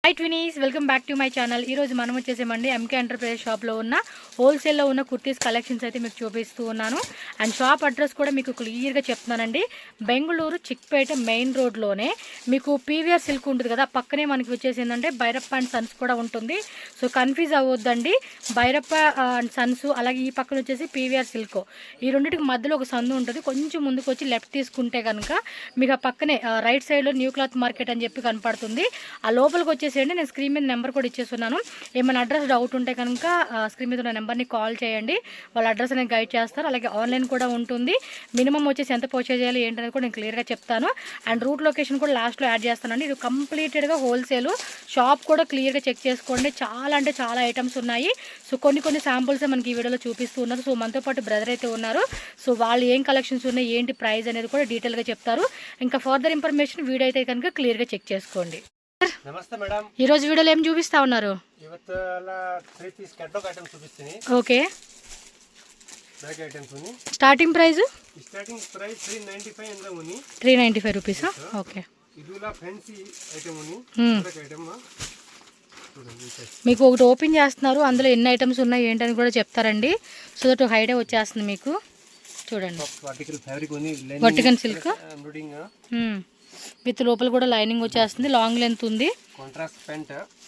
High twinnies welcome back to my channel మనం వచ్చేసేమండి MK enterprise shop లో ఉన్న హోల్సేల్ లో ఉన్న కుర్తీస్ కలెక్షన్స్ అయితే మీకు చూపిస్తూ ఉన్నాను అండ్ షాప్ అడ్రస్ కూడా మీకు క్లియర్ గా చెప్తున్నానండి బెంగళూరు చిక్పేట మెయిన్ రోడ్ లోనే మీకు పీవీఆర్ సిల్క్ ఉంటుంది కదా పక్కనే మనకి వచ్చేసిందంటే భైరప్ప అండ్ సన్స్ కూడా ఉంటుంది సో కన్ఫ్యూజ్ అవ్వొద్దండి భైరప్ప అండ్ సన్స్ అలాగే ఈ పక్కన వచ్చేసి పీవీఆర్ సిల్క్ ఈ రెండిటికి మధ్యలో ఒక సందు ఉంటుంది కొంచెం ముందుకు వచ్చి లెఫ్ట్ తీసుకుంటే కనుక మీకు ఆ పక్కనే రైట్ సైడ్ లో న్యూ క్లాత్ మార్కెట్ అని చెప్పి కనపడుతుంది ఆ లోపలికి వచ్చేసి నేను స్క్రీన్ మీద నెంబర్ కూడా ఇచ్చేస్తున్నాను ఏమైనా అడ్రస్ డౌట్ ఉంటే కనుక స్క్రీన్ మీద ఉన్న నెంబర్ని కాల్ చేయండి వాళ్ళ అడ్రస్ అనేది గైడ్ చేస్తారు అలాగే ఆన్లైన్ కూడా ఉంటుంది మినిమం వచ్చేసి ఎంత పర్చేజ్ చేయాలి ఏంటనేది కూడా నేను క్లియర్గా చెప్తాను అండ్ రూట్ లొకేషన్ కూడా లాస్ట్లో యాడ్ చేస్తానండి ఇది కంప్లీటెడ్గా హోల్సేల్ షాప్ కూడా క్లియర్గా చెక్ చేసుకోండి చాలా అంటే చాలా ఐటమ్స్ ఉన్నాయి సో కొన్ని శాంపుల్స్ మనకి ఈ వీడియోలో చూపిస్తూ ఉన్నారు సో మనతో పాటు బ్రదర్ అయితే ఉన్నారు సో వాళ్ళు ఏం కలెక్షన్స్ ఉన్నాయి ఏంటి ప్రైస్ అనేది కూడా డీటెయిల్గా చెప్తారు ఇంకా ఫర్దర్ ఇన్ఫర్మేషన్ వీడియో అయితే కనుక క్లియర్గా చెక్ చేసుకోండి నమస్తే మేడం ఈ రోజు వీడియోలో ఏం చూపిస్తా ఉన్నారు ಇವತ್ತು ಎಲ್ಲ 3 పీస్ క్యాటలాగ్ ఐటమ్స్ చూపిస్తాను ఓకే బ్యాక్ ఐటమ్స్ ఉని స్టార్టింగ్ ప్రైస్ 395 ఎంత ఉని 395 రూపాయస్ ఓకే ఇదులా ఫ్యాన్సీ ఐటమ్ ఉని బ్యాక్ ఐటమ్ మీకు ఒకటి ఓపెన్ చేస్తున్నారు అందులో ఎన్ని ఐటమ్స్ ఉన్నాయి ఏంటని కూడా చెప్తారండి సో దట్ ఒక ఐడియా వచ్చేస్తుంది మీకు చూడండి వర్టికల్ ఫ్యాబ్రిక్ ఉని వర్టికల్ సిల్క్ ఎంబ్రాయిడింగ్ విత్ లోపల కూడా లైనింగ్ వచ్చేస్తుంది లాంగ్ లెంత్ ఉంది కాంట్రాస్ట్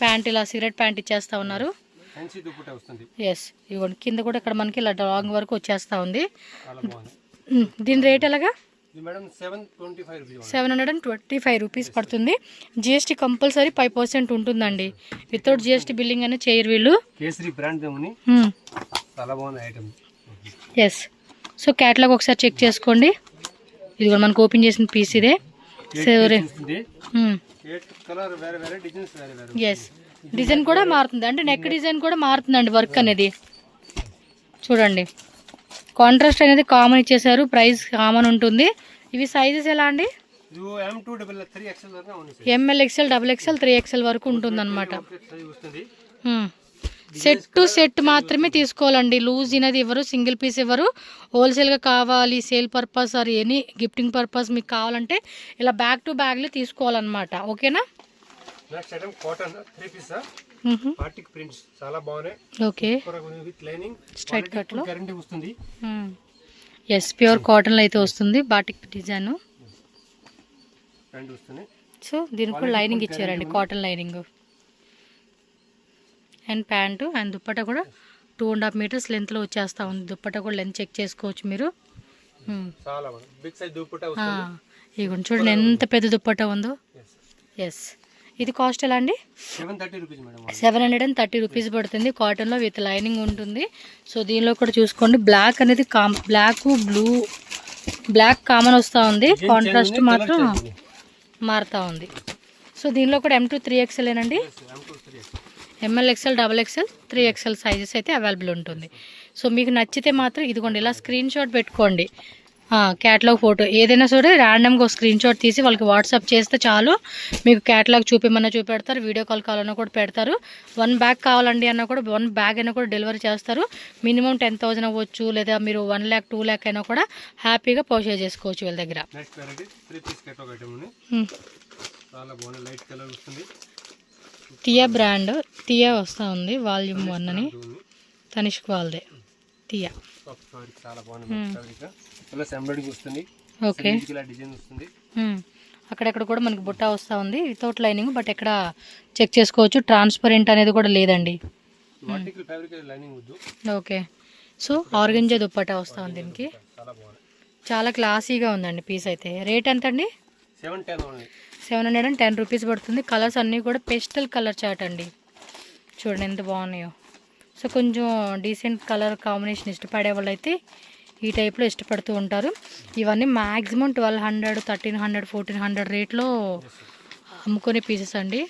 ప్యాంట్ ఇలా సిగరెట్ ప్యాంట్ ఇచ్చేస్తా ఉన్నారు ఫ్యాన్సీ దుపట్టా వస్తుంది ఎస్ ఇవ్వండి కింద కూడా ఇక్కడ మనకి ఇలా లాంగ్ వరకు వచ్చేస్తా ఉంది దీని రేట్ ఎలాగా మేడం 725 రూపీస్ 725 రూపీస్ పడుతుంది జిఎస్టీ కంపల్సరీ 5% ఉంటుందండి వితౌట్ జిఎస్టీ బిల్లింగ్ అనేది చేయరు వీళ్ళు కేసరి బ్రాండ్ ఉంది చాలా బాగుంది ఐటమ్ ఎస్ సో క్యాటలాగ్ ఒకసారి చెక్ చేసుకోండి ఇది కూడా మనకు ఓపెన్ చేసిన పీస్ ఇదే డిజైన్ కూడా మారుతుంది అంటే నెక్ డిజైన్ కూడా మారుతుందండి వర్క్ అనేది చూడండి కాంట్రాస్ట్ అనేది కామన్ ఇచ్చేసారు ప్రైస్ కామన్ ఉంటుంది ఇవి సైజెస్ ఎలా అండి M L XL double XL 3XL వరకు ఉంటుంది అనమాట సెట్ టు సెట్ మాత్రమే తీసుకోవాలండి లూజ్ అనేది ఇవ్వరు సింగిల్ పీస్ ఇవ్వరు హోల్సేల్గా కావాలి sale purpose or any gifting purpose మీకు కావాలంటే ఇలా బ్యాగ్ టు బ్యాగ్లో తీసుకోవాలన్నమాట ఓకేనా ఓకే స్ట్రైట్ కట్లో ఎస్ ప్యూర్ కాటన్లో అయితే వస్తుంది బాటిక్ డిజైన్ సో దీనికి కూడా లైనింగ్ ఇచ్చారండి cotton lining and pant and dupatta కూడా 2.5 మీటర్స్ లెంత్లో వచ్చేస్తా ఉంది దుప్పట కూడా లెంత్ చెక్ చేసుకోవచ్చు మీరు ఇగో చూడండి ఎంత పెద్ద దుప్పట ఉందో ఎస్ ఇది కాస్ట్ ఎలా అండి 730 రూపీస్ పడుతుంది కాటన్లో విత్ లైనింగ్ ఉంటుంది సో దీనిలో కూడా చూసుకోండి బ్లాక్ అనేది బ్లాక్ కామన్ వస్తూ ఉంది కాంట్రాస్ట్ మాత్రం మారుతూ ఉంది సో దీనిలో కూడా M2 3XL ఏనండి M L XL double XL 3XL sizes అయితే అవైలబుల్ ఉంటుంది సో మీకు నచ్చితే మాత్రం ఇదిగోండి ఇలా స్క్రీన్ షాట్ పెట్టుకోండి క్యాటలాగ్ ఫోటో ఏదైనా సరే ర్యాండమ్గా ఒక స్క్రీన్ షాట్ తీసి వాళ్ళకి వాట్సాప్ చేస్తే చాలు మీకు క్యాటలాగ్ చూపిమన్నా చూపెడతారు వీడియో కాల్ కావాలన్నా కూడా పెడతారు 1 బ్యాగ్ కావాలండి అన్నా కూడా 1 బ్యాగ్ అయినా కూడా డెలివరీ చేస్తారు మినిమం 10,000 అవ్వచ్చు లేదా మీరు 1 lakh 2 lakh అయినా కూడా హ్యాపీగా పర్చేజ్ చేసుకోవచ్చు వీళ్ళ దగ్గర టియా బ్రాండ్ టియా వస్తూ ఉంది వాల్యూమ్ 1 అని తనిష్క్ వాళ్ళదే టియా ఓకే అక్కడక్కడ కూడా మనకి బుట్ట వస్తూ ఉంది వితౌట్ లైనింగ్ బట్ ఎక్కడ చెక్ చేసుకోవచ్చు ట్రాన్స్పరెంట్ అనేది కూడా లేదండి ఓకే సో ఆర్గంజా దుప్పట్టా వస్తూ ఉంది దీనికి చాలా క్లాసీగా ఉందండి పీస్ అయితే రేట్ ఎంత అండి 710 రూపీస్ పడుతుంది కలర్స్ అన్నీ కూడా పేస్టల్ కలర్ చార్ట్ అండి చూడండి ఎంత బాగున్నాయో సో కొంచెం డీసెంట్ కలర్ కాంబినేషన్ ఇష్టపడే వాళ్ళు అయితే ఈ టైప్లో ఇష్టపడుతూ ఉంటారు ఇవన్నీ మ్యాక్సిమం 1200 1300 1400 రేట్లో అమ్ముకునే పీసెస్ అండి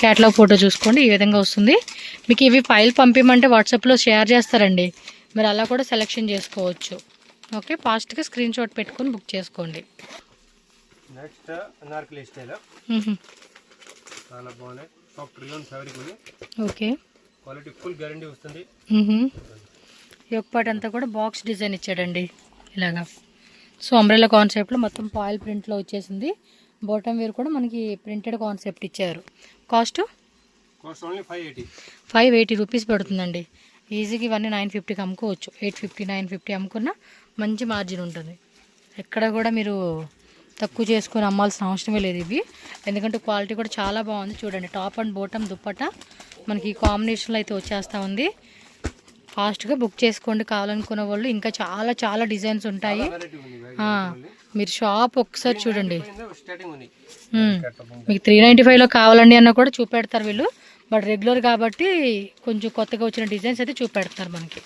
క్యాటలాగ్ ఫోటో చూసుకోండి ఈ విధంగా వస్తుంది మీకు ఇవి ఫైల్ పంపించమంటే వాట్సాప్లో షేర్ చేస్తారండి మీరు అలా కూడా సెలెక్షన్ చేసుకోవచ్చు ఓకే ఫాస్ట్గా స్క్రీన్ షాట్ పెట్టుకొని బుక్ చేసుకోండి నెక్స్ట్ అనార్కలి స్టైల్ చాలా బాగుంది సాఫ్ట్ రియాన్ ఫ్యాబ్రిక్ ఉంది ఓకే క్వాలిటీ ఫుల్ గ్యారెంటీ వస్తుంది ఈ ఒక పార్ట్ అంతా కూడా బాక్స్ డిజైన్ ఇచ్చాడండి ఇలాగా సో అంబ్రెల్లా కాన్సెప్ట్లో మొత్తం పాయిల్ ప్రింట్లో వచ్చేసింది బాటమ్ వేర్ కూడా మనకి ప్రింటెడ్ కాన్సెప్ట్ ఇచ్చారు. Cost cost only 580. 580 రూపీస్ పడుతుందండి. ఈజీగా ఇవన్నీ 950కి అమ్ముకోవచ్చు. 850 950 అమ్ముకున్నా మంచి మార్జిన్ ఉంటుంది. ఎక్కడ కూడా మీరు తక్కువ చేసుకొని అమ్మాల్సిన అవసరమే లేదు ఇవి, ఎందుకంటే క్వాలిటీ కూడా చాలా బాగుంది. చూడండి, టాప్ అండ్ బాటమ్ దుప్పట మనకి ఈ కాంబినేషన్లో అయితే వచ్చేస్తూ ఉంది. ఫాస్ట్గా బుక్ చేసుకోండి కావాలనుకున్న వాళ్ళు. ఇంకా చాలా చాలా డిజైన్స్ ఉంటాయి. మీరు షాప్ ఒకసారి చూడండి. మీకు 395లో కావాలండి అన్న కూడా చూపెడతారు వీళ్ళు, బట్ రెగ్యులర్ కాబట్టి కొంచెం కొత్తగా వచ్చిన డిజైన్స్ అయితే చూపెడతారు మనకి.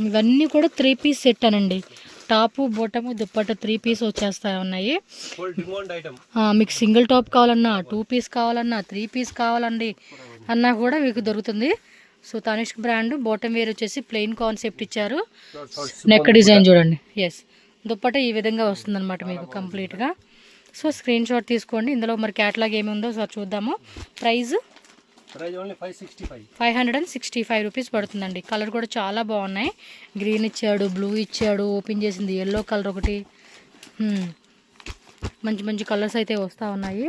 ఇవన్నీ కూడా 3 పీస్ సెట్ అనండి. టాపు బోటము దుప్పట 3 పీస్ వచ్చేస్తా ఉన్నాయి. మీకు సింగిల్ టాప్ కావాలన్నా, 2 పీస్ కావాలన్నా, 3 పీస్ కావాలండి అన్నా కూడా మీకు దొరుకుతుంది. So Tanishq brand bottom wear వచ్చేసి ప్లెయిన్ కాన్సెప్ట్ ఇచ్చారు. నెక్ డిజైన్ చూడండి. ఎస్, దుప్పట ఈ విధంగా వస్తుందన్నమాట మీకు కంప్లీట్గా. సో స్క్రీన్ షాట్ తీసుకోండి. ఇందులో మరి క్యాటలాగ్ ఏమి ఉందో సార్ చూద్దాము. Price only 565. 565 రూపీస్ పడుతుందండి. కలర్ కూడా చాలా బాగున్నాయి. గ్రీన్ ఇచ్చాడు, బ్లూ ఇచ్చాడు, ఓపెన్ చేసింది ఎల్లో కలర్ ఒకటి. మంచి మంచి కలర్స్ అయితే వస్తూ ఉన్నాయి.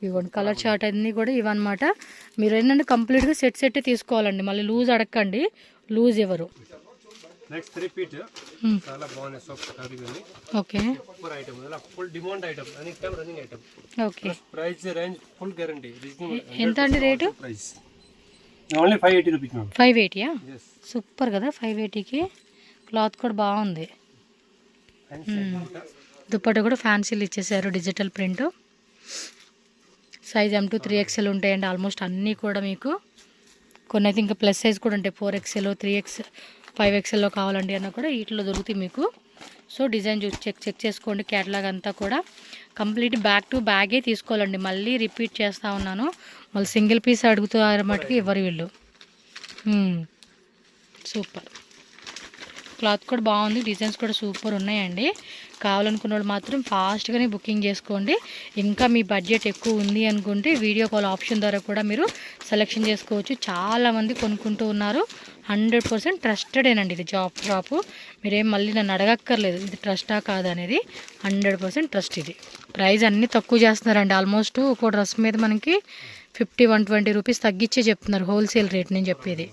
ఇవ్వండి కలర్ చార్ట్ అన్నీ కూడా ఇవన్నమాట. మీరు ఏంటంటే కంప్లీట్గా సెట్ తీసుకోవాలండి. మళ్ళీ లూజ్ అడగండి, లూజ్ ఎవరు. నెక్స్ట్ రిపీట్ చాలా బాగుంది. సాఫ్ట్ ఫ్యాబ్రిక్ ఉంది. ఓకే, సూపర్ ఐటమ్, ఇలా full demand item, running item. Okay, price range full guarantee. ఎంత అండి రేటు? Price only 580 rupees. 580యా? సూపర్ కదా, 580కి. క్లాత్ కూడా బాగుంది. దుప్పట కూడా ఫ్యాన్సీలు ఇచ్చేసారు, digital print. Size M2 3XL ఉంటాయండి ఆల్మోస్ట్ అన్నీ కూడా మీకు. కొన్ని అయితే ఇంకా ప్లస్ సైజ్ కూడా ఉంటాయి, 4XL 3X 5XLలో కావాలండి అన్న కూడా వీటిలో దొరుకుతాయి మీకు. సో డిజైన్ చూసి చెక్ చేసుకోండి. క్యాటలాగ్ అంతా కూడా కంప్లీట్ బ్యాక్ టు బ్యాగే తీసుకోవాలండి. మళ్ళీ రిపీట్ చేస్తూ ఉన్నాను, మళ్ళీ సింగిల్ పీస్ అడుగుతారు మటుకు ఎవరు వీళ్ళు. సూపర్, క్లాత్ కూడా బాగుంది, డిజైన్స్ కూడా సూపర్ ఉన్నాయండి. కావాలనుకున్న వాళ్ళు మాత్రం ఫాస్ట్గానే బుకింగ్ చేసుకోండి. ఇంకా మీ బడ్జెట్ ఎక్కువ ఉంది అనుకుంటే వీడియో కాల్ ఆప్షన్ ద్వారా కూడా మీరు సెలెక్షన్ చేసుకోవచ్చు. చాలామంది కొనుక్కుంటూ ఉన్నారు. 100% ట్రస్టెడేనండి ఇది షాపు. మీరేం మళ్ళీ నన్ను అడగక్కర్లేదు ఇది ట్రస్టా కాదా అనేది. 100% ట్రస్ట్ ఇది. ప్రైస్ అన్నీ తక్కువ చేస్తున్నారండి. ఆల్మోస్ట్ ఒక డ్రెస్ మీద మనకి 50-120 రూపీస్ తగ్గించే చెప్తున్నారు, హోల్సేల్ రేట్ నేను చెప్పేది.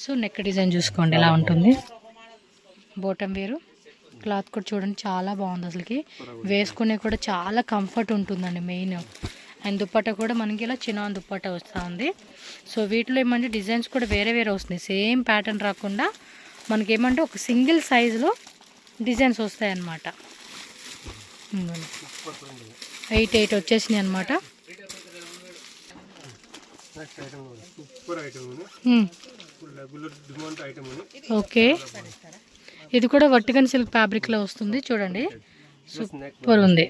సో నెక్ డిజైన్ చూసుకోండి ఎలా ఉంటుంది. బాటమ్ వేరు, క్లాత్ కూడా చూడండి చాలా బాగుంది. అసలుకి వేసుకునే కూడా చాలా కంఫర్ట్ ఉంటుందండి మెయిన్. అండ్ దుప్పట్ట కూడా మనకి ఇలా చిన్న దుప్పట్ట వస్తూ ఉంది. సో వీటిలో ఏమంటే డిజైన్స్ కూడా వేరే వేరే వస్తున్నాయి, సేమ్ ప్యాటర్న్ రాకుండా మనకి ఏమంటే ఒక సింగిల్ సైజులో డిజైన్స్ వస్తాయి అన్నమాట. 8 వచ్చేసినాయి అనమాట. ఓకే, ఇది కూడా వర్టికన్ సిల్క్ ఫ్యాబ్రిక్లో వస్తుంది చూడండి, సూపర్ ఉంది.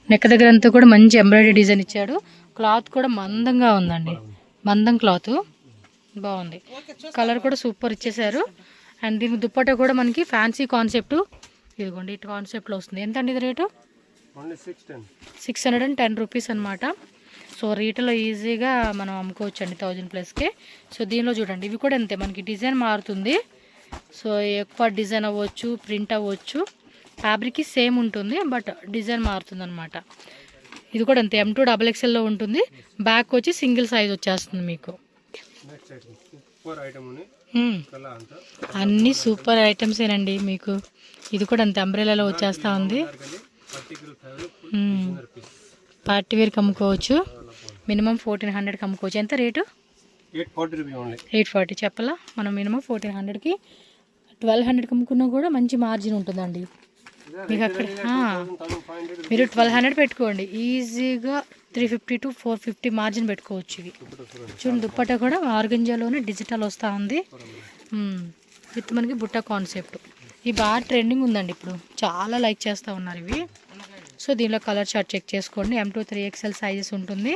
నెక్ దగ్గర అంతా కూడా మంచి ఎంబ్రాయిడరీ డిజైన్ ఇచ్చాడు. క్లాత్ కూడా మందంగా ఉందండి, మందం క్లాత్ బాగుంది. కలర్ కూడా సూపర్ ఇచ్చేసారు. అండ్ దీనికి దుప్పట్టా కూడా మనకి ఫ్యాన్సీ కాన్సెప్ట్, ఇదిగోండి ఇటు కాన్సెప్ట్లో వస్తుంది. ఎంత అండి ఇది రేటు? 610 రూపీస్ అనమాట. సో రీటైల్లో ఈజీగా మనం అమ్ముకోవచ్చు అండి 1000+కే. సో దీనిలో చూడండి ఇవి కూడా అంతే, మనకి డిజైన్ మారుతుంది. సో ఎక్కువ డిజైన్ అవ్వచ్చు, ప్రింట్ అవ్వచ్చు, ఫ్యాబ్రిక్ సేమ్ ఉంటుంది బట్ డిజైన్ మారుతుంది అనమాట. ఇది కూడా అంతే, M2 XXLలో ఉంటుంది. బ్యాక్ వచ్చి సింగిల్ సైజ్ వచ్చేస్తుంది మీకు. అన్నీ సూపర్ ఐటమ్సేనండి మీకు. ఇది కూడా అంతే, అంబ్రెలాలో వచ్చేస్తూ ఉంది. పార్టీ వేర్కి అమ్ముకోవచ్చు. మినిమం 1400కి అమ్ముకోవచ్చు. ఎంత రేటు? 840 చెప్పలా మనం. మినిమం 1400కి 1200కి అమ్ముకున్నా కూడా మంచి మార్జిన్ ఉంటుందండి మీకు అక్కడ. మీరు 1200 పెట్టుకోండి, ఈజీగా 350 to 450 మార్జిన్ పెట్టుకోవచ్చు. ఇవి చూడండి, దుప్పట్టా కూడా ఆర్గంజాలోనే డిజిటల్ వస్తూ ఉంది విత్ మనకి బుట్ట కాన్సెప్ట్. ఈ బాగా ట్రెండింగ్ ఉందండి ఇప్పుడు, చాలా లైక్ చేస్తూ ఉన్నారు ఇవి. సో దీనిలో కలర్ చార్ట్ చెక్ చేసుకోండి. M2 3XL సైజెస్ ఉంటుంది.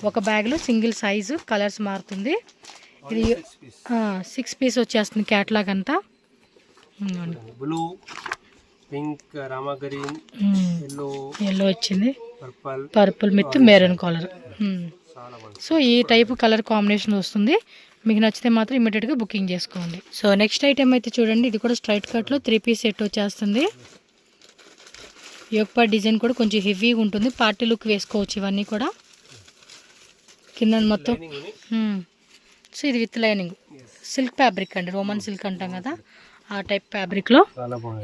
ఒక బ్యాగ్లో సింగిల్ సైజు, కలర్స్ మారుతుంది. ఇది 6 పీస్ వచ్చేస్తుంది క్యాట్లాగ్ అంతా. Blue, pink, Rama green, yellow వచ్చింది, purple with maroon colour. So ఈ టైప్ కలర్ కాంబినేషన్ వస్తుంది. మీకు నచ్చితే మాత్రం ఇమీడియట్గా బుకింగ్ చేసుకోండి. సో నెక్స్ట్ ఐటెం అయితే చూడండి, ఇది కూడా స్ట్రైట్ కట్లో 3 పీస్ సెట్ వచ్చేస్తుంది. యోగ్ పార్ట్ డిజైన్ కూడా కొంచెం హెవీగా ఉంటుంది, పార్టీ లుక్ వేసుకోవచ్చు ఇవన్నీ కూడా. కింద మొత్తం సో ఇది విత్ లైనింగ్ సిల్క్ ఫ్యాబ్రిక్ అండి, రోమన్ సిల్క్ అంటాం కదా ఆ టైప్ ఫ్యాబ్రిక్లో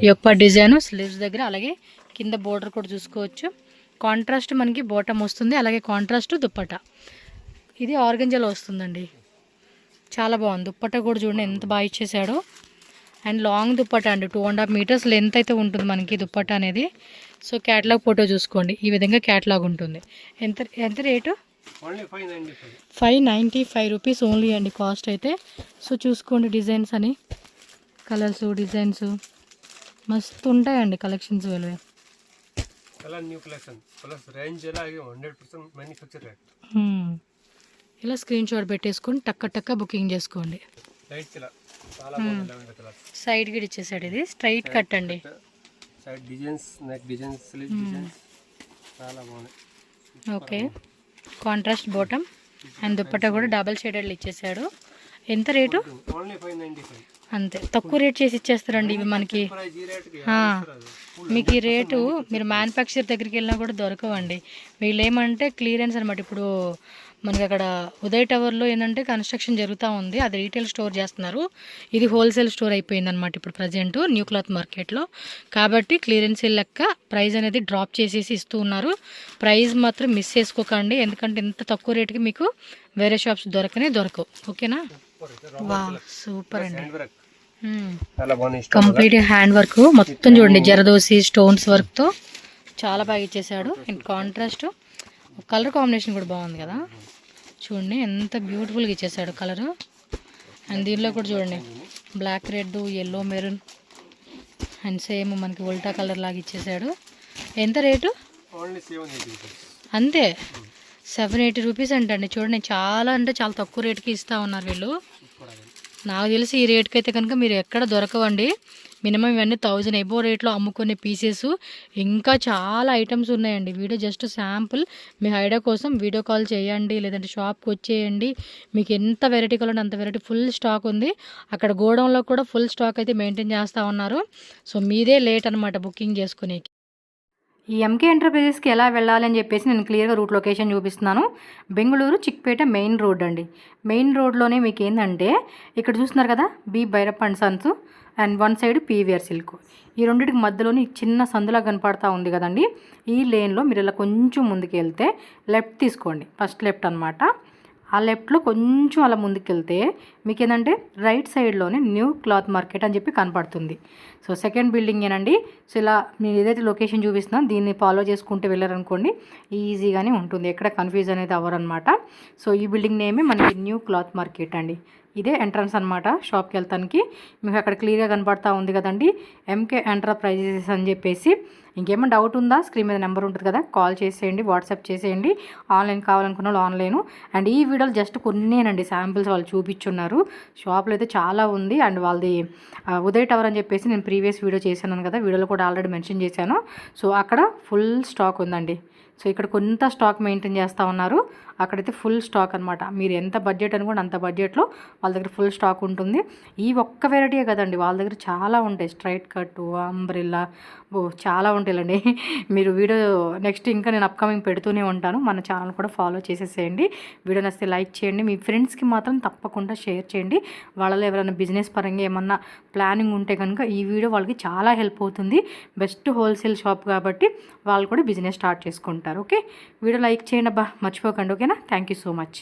యోగ్ పార్ట్ డిజైన్ స్లీవ్స్ దగ్గర. అలాగే కింద బోర్డర్ కూడా చూసుకోవచ్చు. కాంట్రాస్ట్ మనకి బాటమ్ వస్తుంది, అలాగే కాంట్రాస్ట్ దుప్పట. ఇది ఆర్గంజాలో వస్తుందండి, చాలా బాగుంది. దుప్పట కూడా చూడండి ఎంత బాగా ఇచ్చేసాడో. అండ్ లాంగ్ దుప్పట అండి, 2.5 మీటర్స్ లెంత్ అయితే ఉంటుంది మనకి దుప్పట అనేది. సో క్యాటలాగ్ ఫోటో చూసుకోండి, ఈ విధంగా క్యాటలాగ్ ఉంటుంది. ఎంత ఎంత రేటు? 595 రూపీస్ ఓన్లీ అండి కాస్ట్ అయితే. సో చూసుకోండి డిజైన్స్ అని, కలర్స్ డిజైన్స్ మస్తు ఉంటాయండి కలెక్షన్స్. వీళ్ళు ఇలా స్క్రీన్ షాట్ పెట్టేసుకొని టక్క బుకింగ్ చేసుకోండి. సైడ్ గిడ్ ఇచ్చేసాడు, ఇది స్ట్రైట్ కట్ అండి. Okay, contrast bottom and dupatta కూడా డబల్ షేడెడ్లు ఇచ్చేసాడు. ఎంత రేటు? అంతే, తక్కువ రేట్ చేసి ఇచ్చేస్తారండి ఇవి మనకి. మీకు ఈ రేటు మీరు మ్యానుఫ్యాక్చర్ దగ్గరికి వెళ్ళినా కూడా దొరకవండి. వీళ్ళు ఏమంటే క్లియరెన్స్ అనమాట. ఇప్పుడు మనకి అక్కడ ఉదయ్ టవర్లో ఏంటంటే కన్స్ట్రక్షన్ జరుగుతూ ఉంది, అది రీటైల్ స్టోర్ చేస్తున్నారు. ఇది హోల్సేల్ స్టోర్ అయిపోయింది అనమాట ఇప్పుడు ప్రజెంట్ న్యూ క్లాత్ మార్కెట్లో. కాబట్టి క్లియరెన్స్ లెక్క ప్రైస్ అనేది డ్రాప్ చేసేసి ఇస్తూ ఉన్నారు. ప్రైస్ మాత్రం మిస్ చేసుకోకండి, ఎందుకంటే ఇంత తక్కువ రేటుకి మీకు వేరే షాప్స్ దొరకవు. ఓకేనా? వా సూపర్ అండి, కంప్లీట్ హ్యాండ్ వర్క్ మొత్తం చూడండి, జరదోసి స్టోన్స్ వర్క్తో చాలా బాగా ఇచ్చేసాడు. అండ్ కాంట్రాస్ట్ కలర్ కాంబినేషన్ కూడా బాగుంది కదా, చూడండి ఎంత బ్యూటిఫుల్గా ఇచ్చేసాడు కలరు. అండ్ దీనిలో కూడా చూడండి black, red, yellow, maroon and same మనకి ఉల్టా కలర్ లాగా ఇచ్చేసాడు. ఎంత రేటు? అంతే, 780 రూపీస్ అంటండి. చూడండి చాలా అంటే చాలా తక్కువ రేటుకి ఇస్తూ ఉన్నారు వీళ్ళు. నాకు తెలిసి ఈ రేట్కి అయితే కనుక మీరు ఎక్కడ దొరకవండి. మినిమం ఇవన్నీ 1000 ఎబో రేట్లో అమ్ముకునే పీసెస్ ఇంకా చాలా ఐటమ్స్ ఉన్నాయండి. వీడియో జస్ట్ శాంపుల్, మీ ఐడియా కోసం వీడియో కాల్ చేయండి, లేదంటే షాప్కి వచ్చేయండి. మీకు ఎంత వెరైటీ కావాలంటే అంత వెరైటీ ఫుల్ స్టాక్ ఉంది. అక్కడ గోడౌన్లో కూడా ఫుల్ స్టాక్ అయితే మెయింటైన్ చేస్తూ ఉన్నారు. సో మీదే లేట్ అనమాట బుకింగ్ చేసుకునేకి. ఈ ఎంకే ఎంటర్ప్రైజెస్కి ఎలా వెళ్ళాలని చెప్పేసి నేను క్లియర్గా రూట్ లొకేషన్ చూపిస్తున్నాను. బెంగళూరు చిక్పేట మెయిన్ రోడ్ అండి. మెయిన్ రోడ్లోనే మీకు ఏంటంటే ఇక్కడ చూస్తున్నారు కదా, B Bhairappa and Sons and one side PVR Silk. ఈ రెండింటికి మధ్యలోని చిన్న సందులా కనపడతా ఉంది కదండి. ఈ లేన్లో మీరు ఇలా కొంచెం ముందుకు వెళ్తే లెఫ్ట్ తీసుకోండి, ఫస్ట్ లెఫ్ట్ అనమాట. ఆ లెఫ్ట్లో కొంచెం అలా ముందుకెళ్తే మీకు ఏంటంటే రైట్ సైడ్లోనే న్యూ క్లాత్ మార్కెట్ అని చెప్పి కనపడుతుంది. సో సెకండ్ బిల్డింగ్ ఏనండి. సో ఇలా నేను ఏదైతే లొకేషన్ చూపిస్తున్నా దీన్ని ఫాలో చేసుకుంటూ వెళ్ళారనుకోండి ఈజీగానే ఉంటుంది, ఎక్కడ కన్ఫ్యూజ్ అనేది అవ్వరనమాట. సో ఈ బిల్డింగ్ నేమే మనకి న్యూ క్లాత్ మార్కెట్ అండి. ఇదే ఎంట్రన్స్ అనమాట షాప్కి వెళ్తానికి. మీకు అక్కడ క్లియర్గా కనపడతా ఉంది కదండి, ఎంకే ఎంటర్ప్రైజెస్ అని చెప్పేసి. ఇంకేమైనా డౌట్ ఉందా? స్క్రీన్ మీద నెంబర్ ఉంటుంది కదా, కాల్ చేసేయండి, వాట్సాప్ చేసేయండి. ఆన్లైన్ కావాలనుకున్న వాళ్ళు ఆన్లైను. అండ్ ఈ వీడియోలు జస్ట్ కొన్నేనండి శాంపిల్స్ వాళ్ళు చూపించున్నారు. షాప్లో అయితే చాలా ఉంది. అండ్ వాళ్ళది ఉదయ్ టవర్ అని చెప్పేసి నేను ప్రీవియస్ వీడియో చేశాను కదా, వీడియోలో కూడా ఆల్రెడీ మెన్షన్ చేశాను. సో అక్కడ ఫుల్ స్టాక్ ఉందండి. సో ఇక్కడ కొంత స్టాక్ మెయింటైన్ చేస్తూ ఉన్నారు, అక్కడైతే ఫుల్ స్టాక్ అనమాట. మీరు ఎంత బడ్జెట్ అనుకోండి అంత బడ్జెట్లో వాళ్ళ దగ్గర ఫుల్ స్టాక్ ఉంటుంది. ఈ ఒక్క వెరైటీయే కదండి, వాళ్ళ దగ్గర చాలా ఉంటాయి. స్ట్రైట్ కట్, అంబ్రిల్లా, చాలా ఉంటాయండి. మీరు వీడియో నెక్స్ట్ ఇంకా నేను అప్కమింగ్ పెడుతూనే ఉంటాను. మన ఛానల్ కూడా ఫాలో చేసేసేయండి. వీడియో నచ్చితే లైక్ చేయండి, మీ ఫ్రెండ్స్కి మాత్రం తప్పకుండా షేర్ చేయండి. వాళ్ళలో ఎవరైనా బిజినెస్ పరంగా ఏమన్నా ప్లానింగ్ ఉంటే కనుక ఈ వీడియో వాళ్ళకి చాలా హెల్ప్ అవుతుంది. బెస్ట్ హోల్సేల్ షాప్ కాబట్టి వాళ్ళు కూడా బిజినెస్ స్టార్ట్ చేసుకుంటారు. ఓకే, వీడియో లైక్ చేయండి అబ్బా, మర్చిపోకండి. ఓకేనా? Thank you so much.